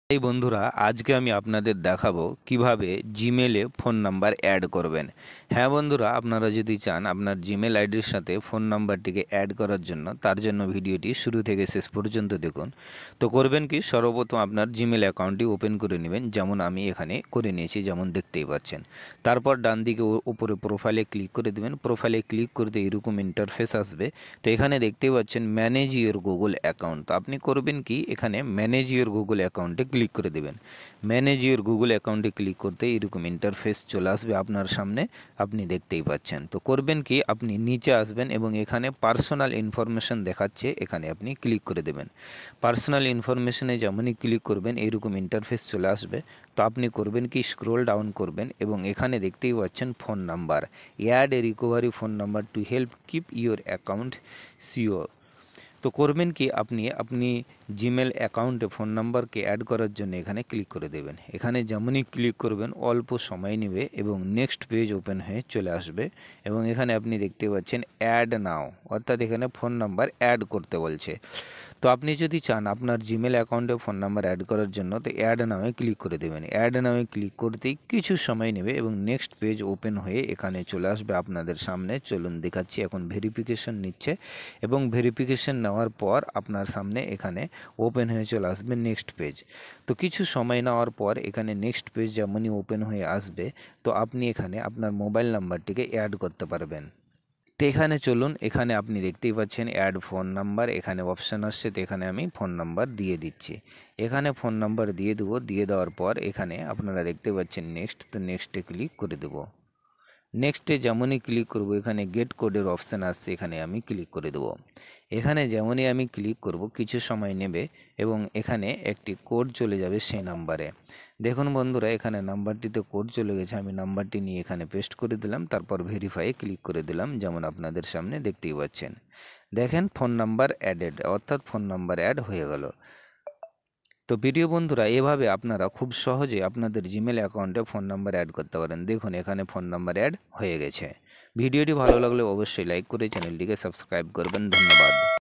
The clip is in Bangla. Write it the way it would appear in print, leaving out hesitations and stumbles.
এই বন্ধুরা আজকে আমি আপনাদের দেখাবো কিভাবে জিমেলে ফোন নাম্বার অ্যাড করবেন। হ্যাঁ বন্ধুরা, আপনারা যদি চান আপনার জিমেল আইডির সাথে ফোন নাম্বারটিকে অ্যাড করার জন্য, তার জন্য ভিডিওটি শুরু থেকে শেষ পর্যন্ত দেখুন। তো করবেন কি, সর্বপ্রথম আপনার জিমেল অ্যাকাউন্টটি ওপেন করে নেবেন, যেমন আমি এখানে করে নিয়েছি, যেমন দেখতেই পাচ্ছেন। তারপর ডান দিকে উপরে প্রোফাইলে ক্লিক করে দেবেন। প্রোফাইলে ক্লিক করতে এরকম ইন্টারফেস আসবে। তো এখানে দেখতেই পাচ্ছেন ম্যানেজ ইউর গুগল অ্যাকাউন্ট। তো আপনি করবেন কি, এখানে ম্যানেজ ইউর গুগল অ্যাকাউন্টে ক্লিক করে দেবেন। ম্যানেজ ইউর গুগল অ্যাকাউন্টে ক্লিক করতে এরকম ইন্টারফেস চলে আসবে আপনার সামনে, আপনি দেখতেই পাচ্ছেন। তো করবেন কি, আপনি নিচে আসবেন এবং এখানে পার্সোনাল ইনফরমেশন দেখাচ্ছে, এখানে আপনি ক্লিক করে দেবেন। পার্সোনাল ইনফরমেশনে যেমনই ক্লিক করবেন এইরকম ইন্টারফেস চলে আসবে। তো আপনি করবেন কি, স্ক্রোল ডাউন করবেন এবং এখানে দেখতেই পাচ্ছেন phone number, add a recovery phone number to help keep your account sure. তো করবেন কি, আপনি জিমেল অ্যাকাউন্টে ফোন নাম্বারকে অ্যাড করার জন্য এখানে ক্লিক করে দেবেন। এখানে যেমনই ক্লিক করবেন অল্প সময় নেবে এবং নেক্সট পেজ ওপেন হয়ে চলে আসবে এবং এখানে আপনি দেখতে পাচ্ছেন অ্যাড নাও, অর্থাৎ এখানে ফোন নাম্বার অ্যাড করতে বলছে। তো আপনি যদি চান আপনার জিমেল অ্যাকাউন্টে ফোন নাম্বার অ্যাড করার জন্য, তো অ্যাড নামে ক্লিক করে দেবেন। অ্যাড নামে ক্লিক করতেই কিছু সময় নেবে এবং নেক্সট পেজ ওপেন হয়ে এখানে চলে আসবে আপনাদের সামনে। চলুন দেখাচ্ছি। এখন ভেরিফিকেশন নিচ্ছে এবং ভেরিফিকেশন নেওয়ার পর আপনার সামনে এখানে ওপেন হয়ে চলে আসবে নেক্সট পেজ। তো কিছু সময় নেওয়ার পর এখানে নেক্সট পেজ যেমনই ওপেন হয়ে আসবে, তো আপনি এখানে আপনার মোবাইল নাম্বারটিকে অ্যাড করতে পারবেন। তো এখানে চলুন, এখানে আপনি দেখতেই পাচ্ছেন অ্যাড ফোন নাম্বার, এখানে অপশান আসছে। তো এখানে আমি ফোন নাম্বার দিয়ে দিচ্ছি। এখানে ফোন নাম্বার দিয়ে দেবো। দিয়ে দেওয়ার পর এখানে আপনারা দেখতে পাচ্ছেন নেক্সট, তো নেক্সটে ক্লিক করে দেবো। নেক্সটে যেমনই ক্লিক করব এখানে গেট কোডের অপশান আসছে, এখানে আমি ক্লিক করে দেবো। এখানে যেমনই আমি ক্লিক করব কিছু সময় নেবে এবং এখানে একটি কোড চলে যাবে সেই নাম্বারে। দেখুন বন্ধুরা, এখানে নাম্বারটিতে কোড চলে গেছে। আমি নাম্বারটি নিয়ে এখানে পেস্ট করে দিলাম, তারপর ভেরিফাইয়ে ক্লিক করে দিলাম, যেমন আপনাদের সামনে দেখতেই পাচ্ছেন। দেখেন ফোন নাম্বার অ্যাডেড, অর্থাৎ ফোন নাম্বার অ্যাড হয়ে গেল। তো প্রিয় বন্ধুরা, এভাবে আপনারা খুব সহজে আপনাদের জিমেল অ্যাকাউন্টে ফোন নাম্বার অ্যাড করতে পারেন। দেখুন এখানে ফোন নাম্বার অ্যাড হয়ে গেছে। ভিডিওটি ভালো লাগলে অবশ্যই লাইক করে চ্যানেলটিকে সাবস্ক্রাইব করবেন। ধন্যবাদ।